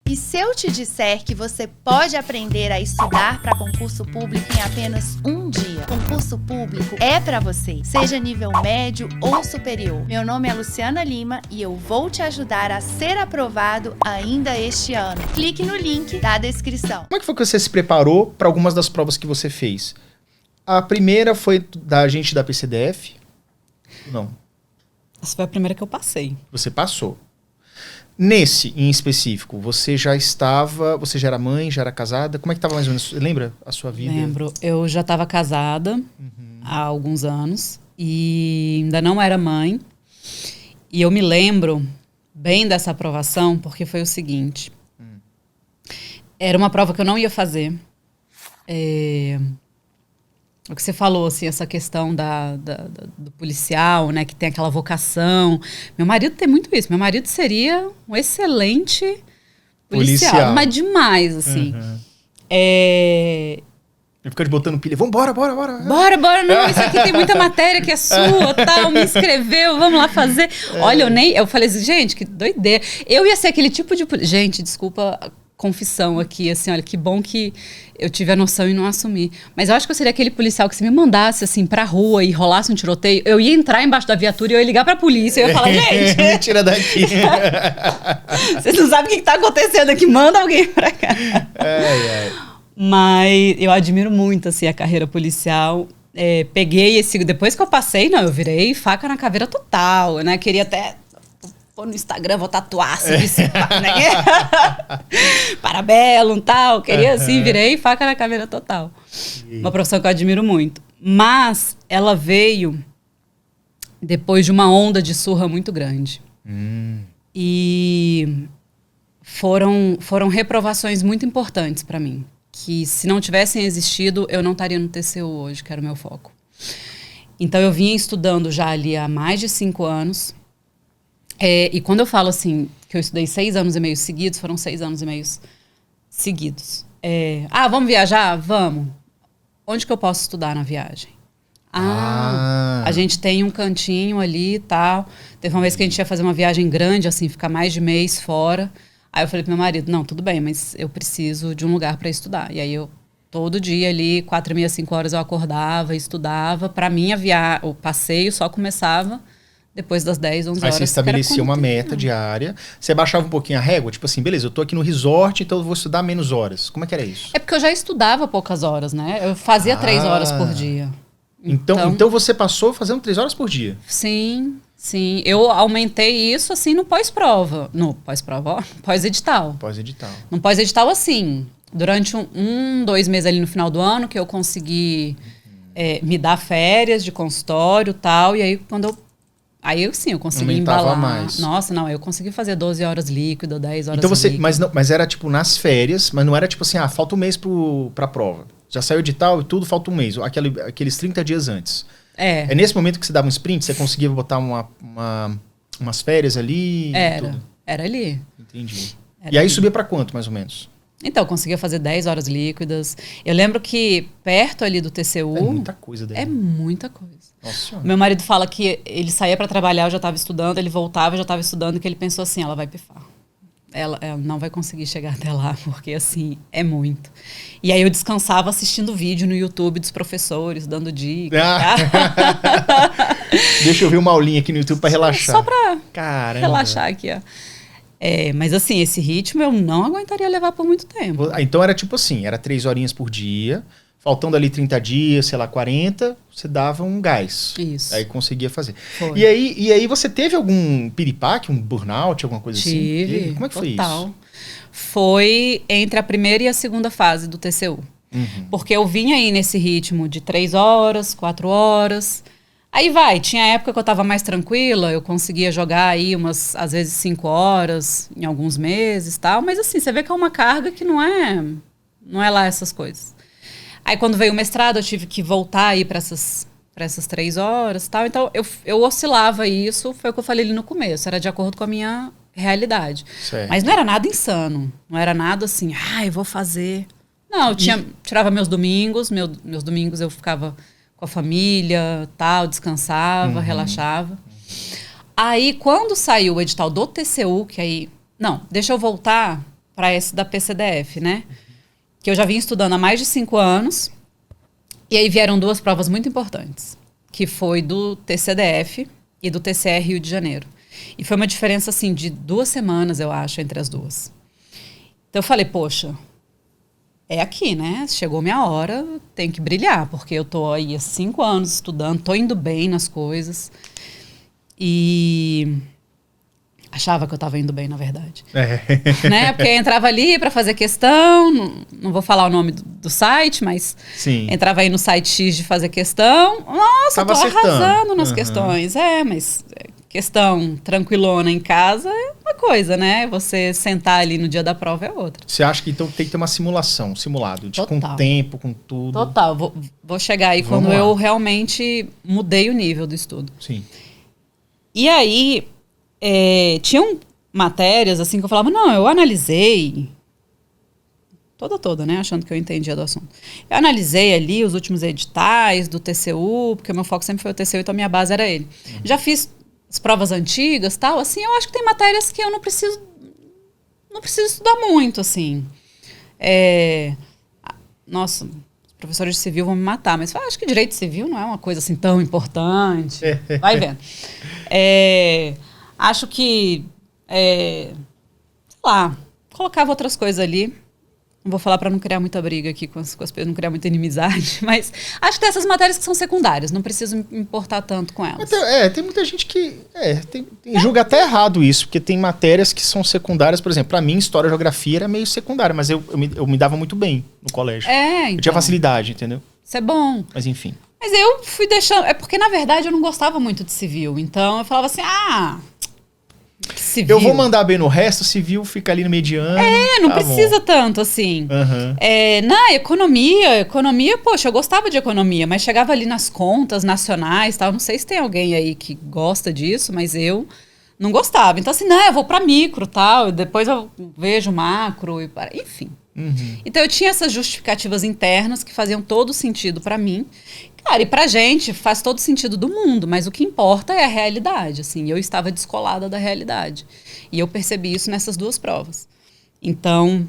E se eu te disser que você pode aprender a estudar para concurso público em apenas um dia? Concurso público é para você, seja nível médio ou superior. Meu nome é Luciana Lima e eu vou te ajudar a ser aprovado ainda este ano. Clique no link da descrição. Como é que foi que você se preparou para algumas das provas que você fez? A primeira foi da gente da PCDF? Não. Essa foi a primeira que eu passei. Você passou. Nesse, em específico, você já era mãe, já era casada? Como é que estava mais ou menos? Lembra a sua vida? Lembro. Eu já estava casada há alguns anos e ainda não era mãe. E eu me lembro bem dessa aprovação porque foi o seguinte. Era uma prova que eu não ia fazer. O que você falou, assim, essa questão do policial, né, que tem aquela vocação. Meu marido tem muito isso. Meu marido seria um excelente policial. Mas demais, assim. Ele fica de botando pilha. Vambora, bora. Bora, não, isso aqui tem muita matéria que é sua, tal, me inscreveu, vamos lá fazer. Olha, eu falei assim, gente, que doideira. Eu ia ser aquele tipo de... Gente, desculpa... confissão aqui, assim, olha, que bom que eu tive a noção e não assumi. Mas eu acho que eu seria aquele policial que se me mandasse, assim, pra rua e rolasse um tiroteio, eu ia entrar embaixo da viatura e eu ia ligar pra polícia, eu ia falar, gente... Me tira daqui. Vocês não sabem o que tá acontecendo aqui, manda alguém pra cá. Mas eu admiro muito, assim, a carreira policial. Peguei depois que eu passei, eu virei faca na caveira total, né? Queria até... no Instagram, vou tatuar, assim, né? Parabellum e tal. Queria, assim, virei faca na caveira total. Uma profissão que eu admiro muito. Mas ela veio depois de uma onda de surra muito grande. E foram reprovações muito importantes para mim. Que se não tivessem existido, eu não estaria no TCU hoje, que era o meu foco. Então, eu vinha estudando já ali há mais de 5 anos. E quando eu falo assim, que eu estudei 6 anos e meio seguidos, foram 6 anos e meio seguidos. Vamos viajar? Vamos. Onde que eu posso estudar na viagem? A gente tem um cantinho ali e tal. Teve uma vez que a gente ia fazer uma viagem grande, assim, ficar mais de mês fora. Aí eu falei pro meu marido, não, tudo bem, mas eu preciso de um lugar para estudar. E aí todo dia ali, 4h30, 5 horas eu acordava e estudava. Para mim, o passeio só começava... depois das 10, 11 horas. Aí você estabelecia uma meta diária. Você baixava um pouquinho a régua? Tipo assim, beleza, eu tô aqui no resort, então eu vou estudar menos horas. Como é que era isso? É porque eu já estudava poucas horas, né? Eu fazia 3 horas por dia. Então você passou fazendo 3 horas por dia? Sim. Eu aumentei isso, assim, no pós-prova. No pós-prova, ó, pós-edital. No pós-edital, assim, durante 2 meses ali no final do ano, que eu consegui me dar férias de consultório e tal. E aí, Aí eu consegui embalar. Mais. Nossa, não, eu consegui fazer 12 horas líquido, 10 horas líquido. Mas era tipo nas férias, mas não era tipo assim, falta um mês pra prova. Já saiu de tal e tudo, falta um mês. Aqueles 30 dias antes. É nesse momento que você dava um sprint, você conseguia botar umas férias ali? Era ali. Entendi. E aí subia pra quanto, mais ou menos? Então, eu conseguia fazer 10 horas líquidas. Eu lembro que perto ali do TCU... É muita coisa daí. É muita coisa. Nossa. Meu marido fala que ele saía para trabalhar, eu já estava estudando, ele voltava, eu já estava estudando, e que ele pensou assim, ela vai pifar. Ela não vai conseguir chegar até lá, porque assim, é muito. E aí eu descansava assistindo vídeo no YouTube dos professores, dando dicas. Deixa eu ver uma aulinha aqui no YouTube para relaxar. Só para relaxar aqui, ó. Mas assim, esse ritmo eu não aguentaria levar por muito tempo. Então era tipo assim, era 3 horinhas por dia, faltando ali 30 dias, sei lá, 40, você dava um gás. Isso. Aí conseguia fazer. Foi. E aí você teve algum piripaque, um burnout, alguma coisa assim? Tive. Como é que foi isso? Foi entre a primeira e a segunda fase do TCU. Porque eu vinha aí nesse ritmo de 3 horas, 4 horas... Aí tinha época que eu tava mais tranquila, eu conseguia jogar aí às vezes 5 horas, em alguns meses e tal, mas assim, você vê que é uma carga que não é lá essas coisas. Aí quando veio o mestrado, eu tive que voltar aí para essas 3 horas e tal, então eu oscilava isso, foi o que eu falei ali no começo, era de acordo com a minha realidade. Certo. Mas não era nada insano, não era nada assim, eu vou fazer... Não, eu tirava meus domingos, meus domingos eu ficava... com a família, tal, descansava, relaxava. Aí, quando saiu o edital do TCU, que aí... Não, deixa eu voltar para esse da PCDF, né? Que eu já vinha estudando há mais de 5 anos. E aí vieram 2 provas muito importantes, que foi do TCDF e do TCE Rio de Janeiro. E foi uma diferença, assim, de 2 semanas, eu acho, entre as 2. Então eu falei, poxa, é aqui, né? Chegou minha hora, tenho que brilhar, porque eu tô aí há 5 anos estudando, tô indo bem nas coisas. E achava que eu estava indo bem, na verdade. Né? Porque entrava ali para fazer questão, não vou falar o nome do site, mas entrava aí no site X de fazer questão. Nossa, tô arrasando nas questões. Mas questão tranquilona em casa é uma coisa, né? Você sentar ali no dia da prova é outra. Você acha que então tem que ter uma simulação, simulado, com tempo, com tudo? Total. Vou chegar aí quando eu realmente mudei o nível do estudo. Sim. E aí, tinham matérias assim que eu falava, não, eu analisei toda, né, achando que eu entendia do assunto. Eu analisei ali os últimos editais do TCU, porque o meu foco sempre foi o TCU, então a minha base era ele. Já fiz as provas antigas, tal, assim, eu acho que tem matérias que eu não preciso estudar muito, assim. Nossa, os professores de civil vão me matar, mas eu acho que direito civil não é uma coisa assim tão importante. Vai vendo. Acho que, sei lá, colocava outras coisas ali. Não vou falar para não criar muita briga aqui com as pessoas, não criar muita inimizade, mas acho que tem essas matérias que são secundárias, não preciso me importar tanto com elas. Tem muita gente que julga até errado isso, porque tem matérias que são secundárias, por exemplo, para mim, História e Geografia era meio secundária, mas eu me dava muito bem no colégio. Então, eu tinha facilidade, entendeu? Isso é bom. Mas enfim. Mas eu fui deixando, porque na verdade eu não gostava muito de civil, então eu falava assim, civil. Eu vou mandar bem no resto, civil fica ali no mediano. Não precisa tanto, assim. Na economia, poxa, eu gostava de economia, mas chegava ali nas contas nacionais, tal. Não sei se tem alguém aí que gosta disso, mas eu não gostava. Então, assim, eu vou pra micro, tal, e depois eu vejo macro, enfim. Então, eu tinha essas justificativas internas que faziam todo sentido pra mim. Cara, e pra gente faz todo sentido do mundo, mas o que importa é a realidade, assim. Eu estava descolada da realidade. E eu percebi isso nessas 2 provas. Então,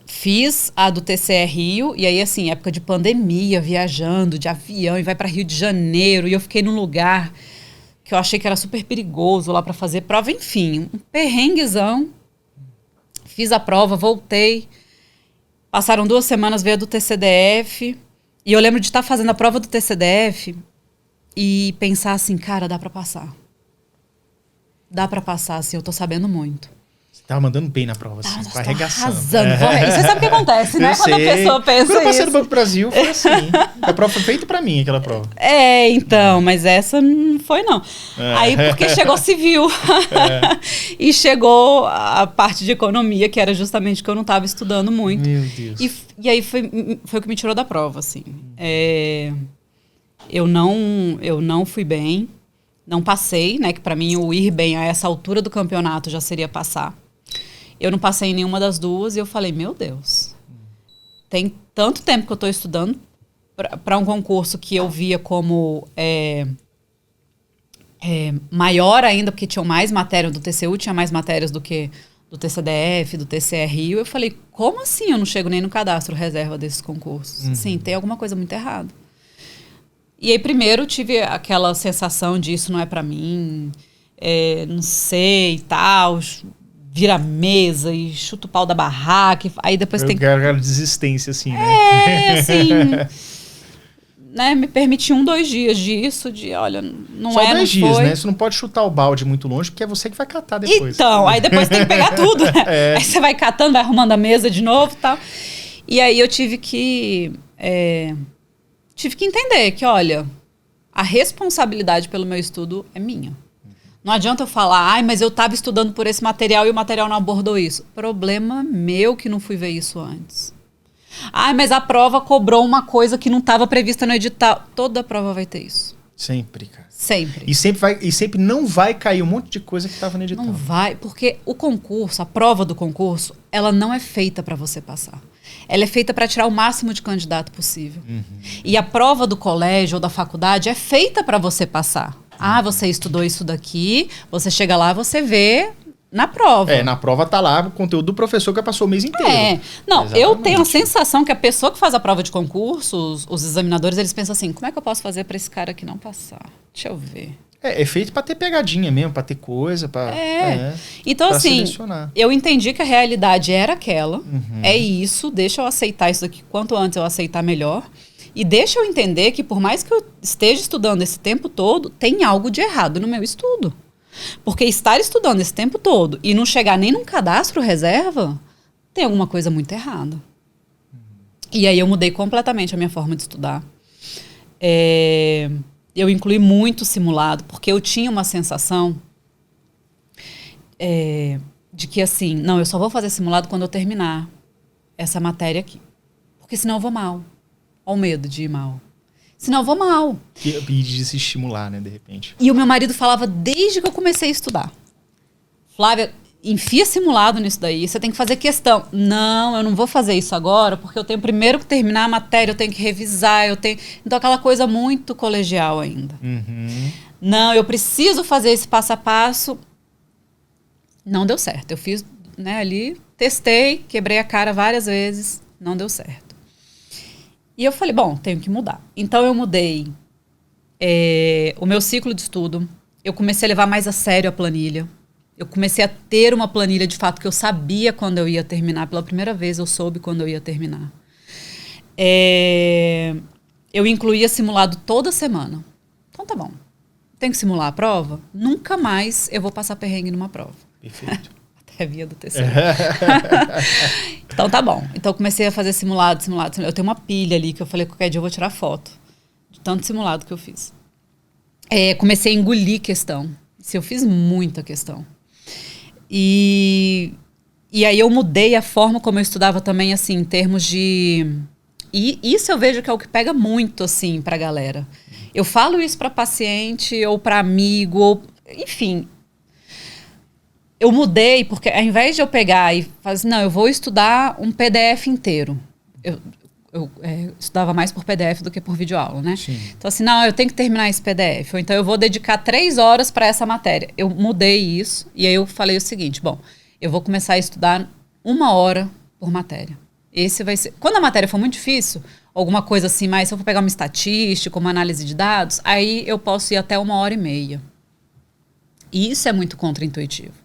fiz a do TCE Rio, e aí, assim, época de pandemia, viajando de avião, e vai pra Rio de Janeiro, e eu fiquei num lugar que eu achei que era super perigoso lá pra fazer prova. Enfim, um perrenguezão. Fiz a prova, voltei. Passaram 2 semanas, veio a do TCDF. E eu lembro de estar fazendo a prova do TCDF e pensar assim, cara, dá pra passar. Dá pra passar, assim, eu tô sabendo muito. Você tava mandando bem na prova, assim, vai arregaçando. Arrasando. Você sabe o que acontece, né? Quando a pessoa pensa Quando eu passei isso. no Banco do Brasil, foi assim. A prova foi feita pra mim, aquela prova. Então, mas essa não foi, não. Aí, porque chegou civil. E chegou a parte de economia, que era justamente o que eu não estava estudando muito. Meu Deus. E aí foi o que me tirou da prova, assim. Eu não fui bem, não passei, né? Que pra mim o ir bem a essa altura do campeonato já seria passar. Eu não passei em nenhuma das 2 e eu falei, meu Deus, tem tanto tempo que eu estou estudando para um concurso que eu via como maior ainda, porque tinham mais matérias do TCU, tinha mais matérias do que do TCDF, do TCE Rio. Eu falei, como assim eu não chego nem no cadastro reserva desses concursos? Sim, tem alguma coisa muito errada. E aí, primeiro, tive aquela sensação de isso não é para mim, não sei e tal, vira a mesa e chuta o pau da barraca. Aí depois tem aquela desistência, assim, né? Assim, né? Me permiti 2 dias disso, de olha, não Só não 2 dias, foi. né? Você não pode chutar o balde muito longe, porque é você que vai catar depois. Então, aí depois tem que pegar tudo, né? Aí você vai catando, vai arrumando a mesa de novo e tal. E aí eu tive que entender que, olha, a responsabilidade pelo meu estudo é minha. Não adianta eu falar, mas eu estava estudando por esse material e o material não abordou isso. Problema meu que não fui ver isso antes. Mas a prova cobrou uma coisa que não estava prevista no edital. Toda prova vai ter isso. Sempre, cara. Sempre. E sempre não vai cair um monte de coisa que estava no edital. Não vai, porque o concurso, a prova do concurso, ela não é feita para você passar. Ela é feita para tirar o máximo de candidato possível. E a prova do colégio ou da faculdade é feita para você passar. Você estudou isso daqui, você chega lá, você vê na prova. Na prova tá lá o conteúdo do professor que passou o mês inteiro. Não, exatamente. Eu tenho a sensação que a pessoa que faz a prova de concurso, os examinadores, eles pensam assim, como é que eu posso fazer para esse cara aqui não passar? Deixa eu ver. É feito para ter pegadinha mesmo, para ter coisa, para então, pra assim, eu entendi que a realidade era aquela, é isso, deixa eu aceitar isso daqui, quanto antes eu aceitar melhor, e deixa eu entender que por mais que eu esteja estudando esse tempo todo, tem algo de errado no meu estudo. Porque estar estudando esse tempo todo e não chegar nem num cadastro reserva, tem alguma coisa muito errada. E aí eu mudei completamente a minha forma de estudar. Eu incluí muito simulado, porque eu tinha uma sensação de que assim, não, eu só vou fazer simulado quando eu terminar essa matéria aqui. Porque senão eu vou mal. Olha o medo de ir mal. Senão eu vou mal. E de se estimular, né, de repente. E o meu marido falava desde que eu comecei a estudar. Flávia, enfia simulado nisso daí, você tem que fazer questão. Não, eu não vou fazer isso agora, porque eu tenho primeiro que terminar a matéria, eu tenho que revisar, Então aquela coisa muito colegial ainda. Não, eu preciso fazer esse passo a passo. Não deu certo. Eu fiz, né, ali, testei, quebrei a cara várias vezes, não deu certo. E eu falei, bom, tenho que mudar. Então eu mudei o meu ciclo de estudo. Eu comecei a levar mais a sério a planilha. Eu comecei a ter uma planilha de fato que eu sabia quando eu ia terminar. Pela primeira vez eu soube quando eu ia terminar. Eu incluía simulado toda semana. Então tá bom. Tem que simular a prova? Nunca mais eu vou passar perrengue numa prova. Perfeito. Até via do terceiro. Então tá bom. Então eu comecei a fazer simulado. Eu tenho uma pilha ali que eu falei que qualquer dia eu vou tirar foto. De tanto simulado que eu fiz. Comecei a engolir questão. Eu fiz muita questão. E aí eu mudei a forma como eu estudava também, assim, em termos de... E isso eu vejo que é o que pega muito, assim, pra galera. Eu falo isso pra paciente ou pra amigo, ou... Enfim... Eu mudei, porque ao invés de eu pegar e fazer assim, não, eu vou estudar um PDF inteiro. Eu estudava mais por PDF do que por videoaula, né? Sim. Então assim, não, eu tenho que terminar esse PDF. Ou então eu vou dedicar 3 horas para essa matéria. Eu mudei isso e aí eu falei o seguinte, bom, eu vou começar a estudar 1 hora por matéria. Esse vai ser... Quando a matéria for muito difícil, alguma coisa assim, mas se eu for pegar uma estatística, uma análise de dados, aí eu posso ir até 1h30. E isso é muito contraintuitivo.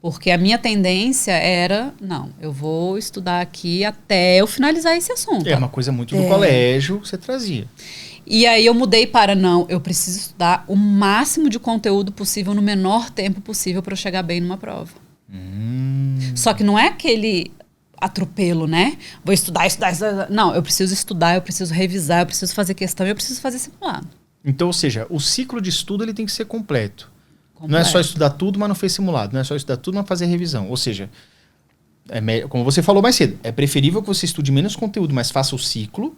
Porque a minha tendência era, não, eu vou estudar aqui até eu finalizar esse assunto. É uma coisa muito do colégio que você trazia. E aí eu mudei para, não, eu preciso estudar o máximo de conteúdo possível no menor tempo possível para eu chegar bem numa prova. Só que não é aquele atropelo, né? Vou estudar. Não, eu preciso estudar, eu preciso revisar, eu preciso fazer questão e eu preciso fazer simulado. Então, ou seja, o ciclo de estudo ele tem que ser completo. Não é só estudar tudo, mas não fez simulado. Não é só estudar tudo, mas fazer revisão. Ou seja, como você falou mais cedo, é preferível que você estude menos conteúdo, mas faça o ciclo,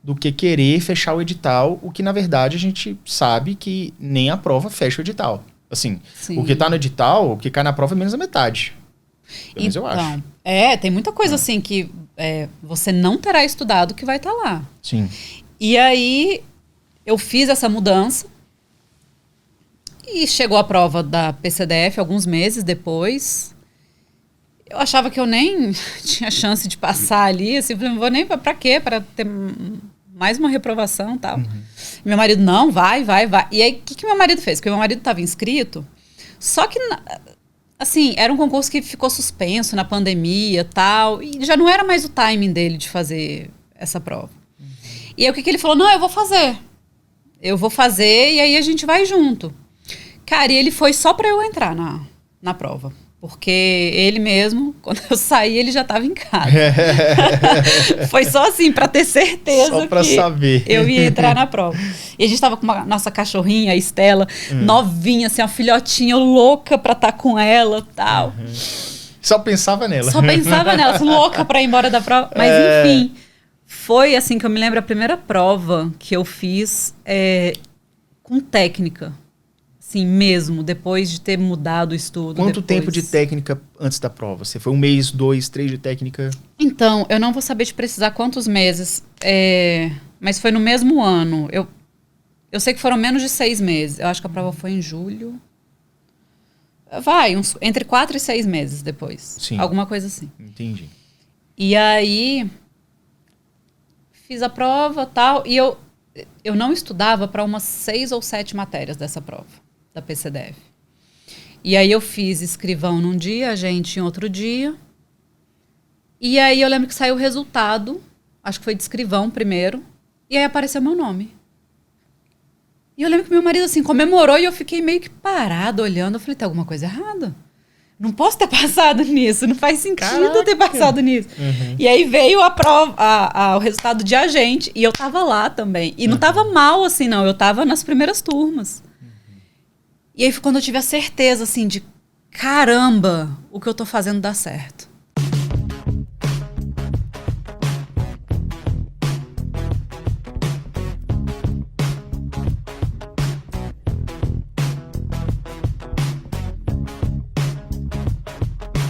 do que querer fechar o edital, o que na verdade a gente sabe que nem a prova fecha o edital. Assim, sim, o que está no edital, o que cai na prova é menos da metade. Pelo menos eu acho. Tem muita coisa assim que você não terá estudado que vai estar lá. Sim. E aí eu fiz essa mudança. E chegou a prova da PCDF alguns meses depois. Eu achava que eu nem tinha chance de passar ali. Assim, não vou nem pra quê? Para ter mais uma reprovação e tal. Meu marido, não, vai. E aí, o que meu marido fez? Porque meu marido estava inscrito. Só que, assim, era um concurso que ficou suspenso na pandemia e tal. E já não era mais o timing dele de fazer essa prova. E aí, o que ele falou? Não, eu vou fazer. Eu vou fazer e aí a gente vai junto. Cara, e ele foi só pra eu entrar na prova. Porque ele mesmo, quando eu saí, ele já estava em casa. Foi só assim, pra ter certeza só pra que saber. Eu ia entrar na prova. E a gente estava com a nossa cachorrinha, a Estela, novinha, assim, uma filhotinha, louca pra estar com ela e tal. Só pensava nela. Só pensava nela, louca pra ir embora da prova. Mas enfim, foi assim que eu me lembro a primeira prova que eu fiz com técnica. Sim, mesmo, depois de ter mudado o estudo. Quanto tempo de técnica antes da prova? Você foi 1 mês, 2, 3 de técnica? Então, eu não vou saber te precisar quantos meses, mas foi no mesmo ano. Eu sei que foram menos de 6 meses. Eu acho que a prova foi em julho. Entre 4 e 6 meses depois. Sim. Alguma coisa assim. Entendi. E aí, fiz a prova tal, e eu não estudava para umas 6 ou 7 matérias dessa prova, da PCDF. E aí eu fiz escrivão num dia, agente em outro dia. E aí eu lembro que saiu o resultado, acho que foi de escrivão primeiro, e aí apareceu meu nome. E eu lembro que meu marido, assim, comemorou e eu fiquei meio que parada, olhando. Eu falei, tem alguma coisa errada? Não posso ter passado nisso, não faz sentido eu ter passado nisso. Uhum. E aí veio a prova, o resultado de agente, e eu tava lá também. E não tava mal, assim, não. Eu tava nas primeiras turmas. Uhum. E aí foi quando eu tive a certeza, assim, de caramba, o que eu tô fazendo dá certo.